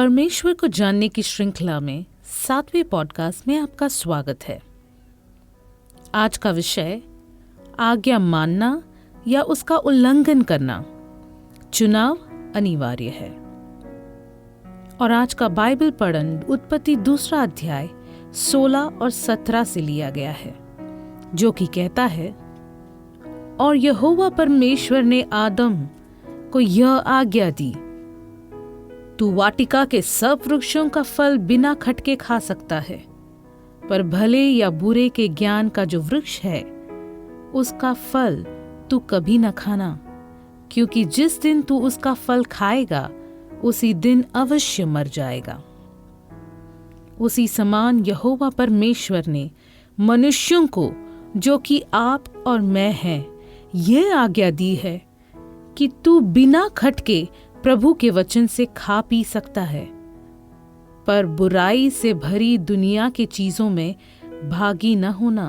परमेश्वर को जानने की श्रृंखला में 7वें पॉडकास्ट में आपका स्वागत है। आज का विषय आज्ञा मानना या उसका उल्लंघन करना, चुनाव अनिवार्य है। और आज का बाइबल पठन उत्पत्ति 2 अध्याय 16 और 17 से लिया गया है, जो कि कहता है, और यहोवा परमेश्वर ने आदम को यह आज्ञा दी, तू वाटिका के सब वृक्षों का फल बिना खटके खा सकता है, पर भले या बुरे के ज्ञान का जो वृक्ष है उसका फल तू कभी न खाना, क्योंकि जिस दिन तू उसका फल खाएगा उसी दिन अवश्य मर जाएगा। उसी समान यहोवा परमेश्वर ने मनुष्यों को, जो कि आप और मैं हैं, यह आज्ञा दी है कि तू बिना खटके प्रभु के वचन से खा पी सकता है, पर बुराई से भरी दुनिया की चीजों में भागी न होना,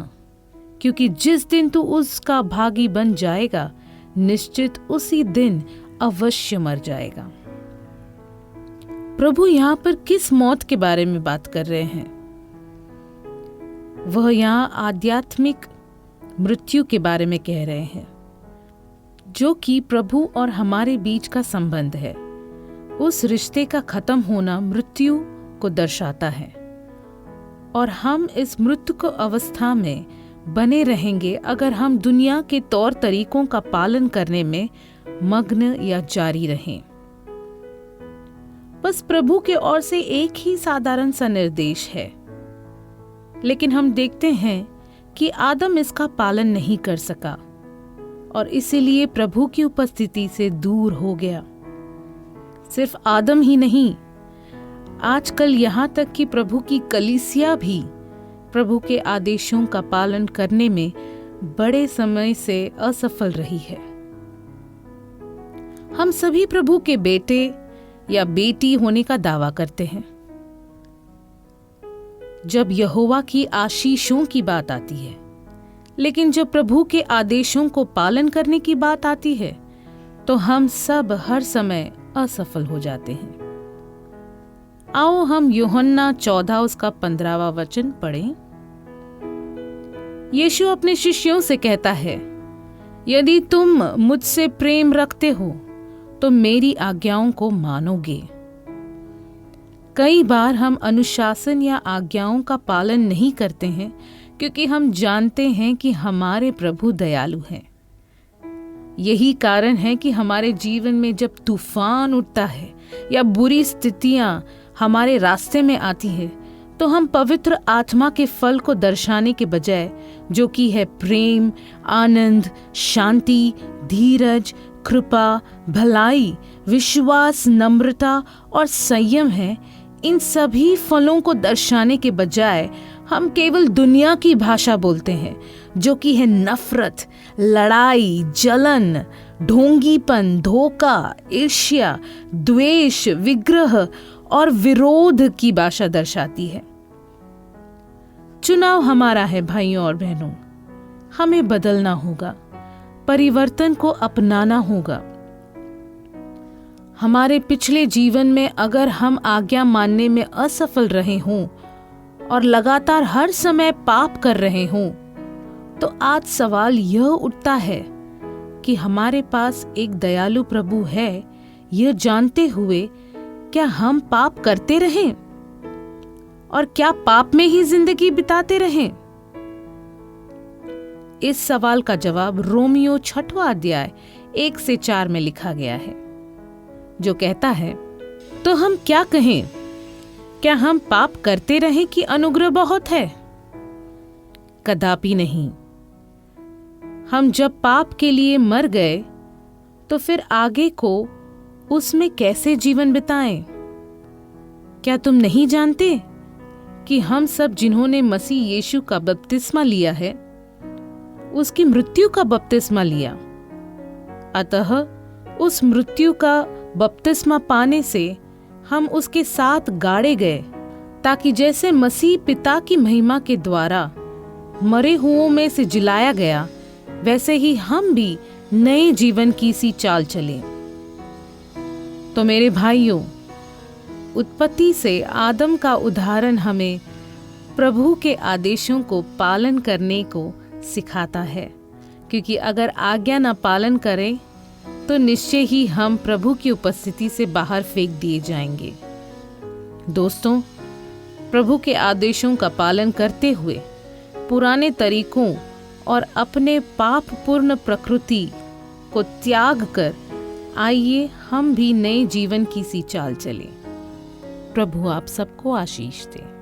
क्योंकि जिस दिन तू उसका भागी बन जाएगा निश्चित उसी दिन अवश्य मर जाएगा। प्रभु यहाँ पर किस मौत के बारे में बात कर रहे हैं? वह यहाँ आध्यात्मिक मृत्यु के बारे में कह रहे हैं, जो कि प्रभु और हमारे बीच का संबंध है। उस रिश्ते का खत्म होना मृत्यु को दर्शाता है, और हम इस मृत्यु को अवस्था में बने रहेंगे अगर हम दुनिया के तौर तरीकों का पालन करने में मग्न या जारी रहें। बस प्रभु के ओर से एक ही साधारण सा निर्देश है, लेकिन हम देखते हैं कि आदम इसका पालन नहीं कर सका और इसीलिए प्रभु की उपस्थिति से दूर हो गया। सिर्फ आदम ही नहीं, आजकल यहाँ तक कि प्रभु की कलीसिया भी प्रभु के आदेशों का पालन करने में बड़े समय से असफल रही है। हम सभी प्रभु के बेटे या बेटी होने का दावा करते हैं। जब यहोवा की आशीषों की बात आती है, लेकिन जब प्रभु के आदेशों को पालन करने की बात आती है तो हम सब हर समय असफल हो जाते हैं। आओ हम यूहन्ना 14 उसका 15वां वचन पढ़ें। यीशु अपने शिष्यों से कहता है, यदि तुम मुझसे प्रेम रखते हो तो मेरी आज्ञाओं को मानोगे। कई बार हम अनुशासन या आज्ञाओं का पालन नहीं करते हैं क्योंकि हम जानते हैं कि हमारे प्रभु दयालु हैं। यही कारण है कि हमारे जीवन में जब तूफान उठता है या बुरी स्थितियां हमारे रास्ते में आती है तो हम पवित्र आत्मा के फल को दर्शाने के बजाय, जो कि है प्रेम, आनंद, शांति, धीरज, कृपा, भलाई, विश्वास, नम्रता और संयम है, इन सभी फलों को दर्शाने के बजाय हम केवल दुनिया की भाषा बोलते हैं, जो कि है नफरत, लड़ाई, जलन, ढोंगीपन, धोखा, ईर्ष्या, द्वेष, विग्रह और विरोध की भाषा दर्शाती है। चुनाव हमारा है भाइयों और बहनों। हमें बदलना होगा, परिवर्तन को अपनाना होगा। हमारे पिछले जीवन में अगर हम आज्ञा मानने में असफल रहे हों और लगातार हर समय पाप कर रहे हों, तो आज सवाल यह उठता है कि हमारे पास एक दयालु प्रभु है, यह जानते हुए क्या हम पाप करते रहें और क्या पाप में ही जिंदगी बिताते रहें? इस सवाल का जवाब रोमियो 6वां अध्याय 1 से 4 में लिखा गया है, जो कहता है, तो हम क्या कहें? क्या हम पाप करते रहें कि अनुग्रह बहुत है? कदापि नहीं। हम जब पाप के लिए मर गए तो फिर आगे को उसमें कैसे जीवन बिताएं? क्या तुम नहीं जानते कि हम सब जिन्होंने मसीह यीशु का बपतिस्मा लिया है, उसकी मृत्यु का बपतिस्मा लिया। अतः उस मृत्यु का बपतिस्मा पाने से हम उसके साथ गाड़े गए, ताकि जैसे मसीह पिता की महिमा के द्वारा मरे हुओं में से जिलाया गया, वैसे ही हम भी नए जीवन की सी चाल चलें। तो मेरे भाइयों, उत्पत्ति से आदम का उदाहरण हमें प्रभु के आदेशों को पालन करने को सिखाता है, क्योंकि अगर आज्ञा न पालन करें तो निश्चय ही हम प्रभु की उपस्थिति से बाहर फेंक दिए जाएंगे। दोस्तों, प्रभु के आदेशों का पालन करते हुए पुराने तरीकों और अपने पापपूर्ण प्रकृति को त्याग कर आइए हम भी नए जीवन की सी चाल चलें। प्रभु आप सबको आशीष दे।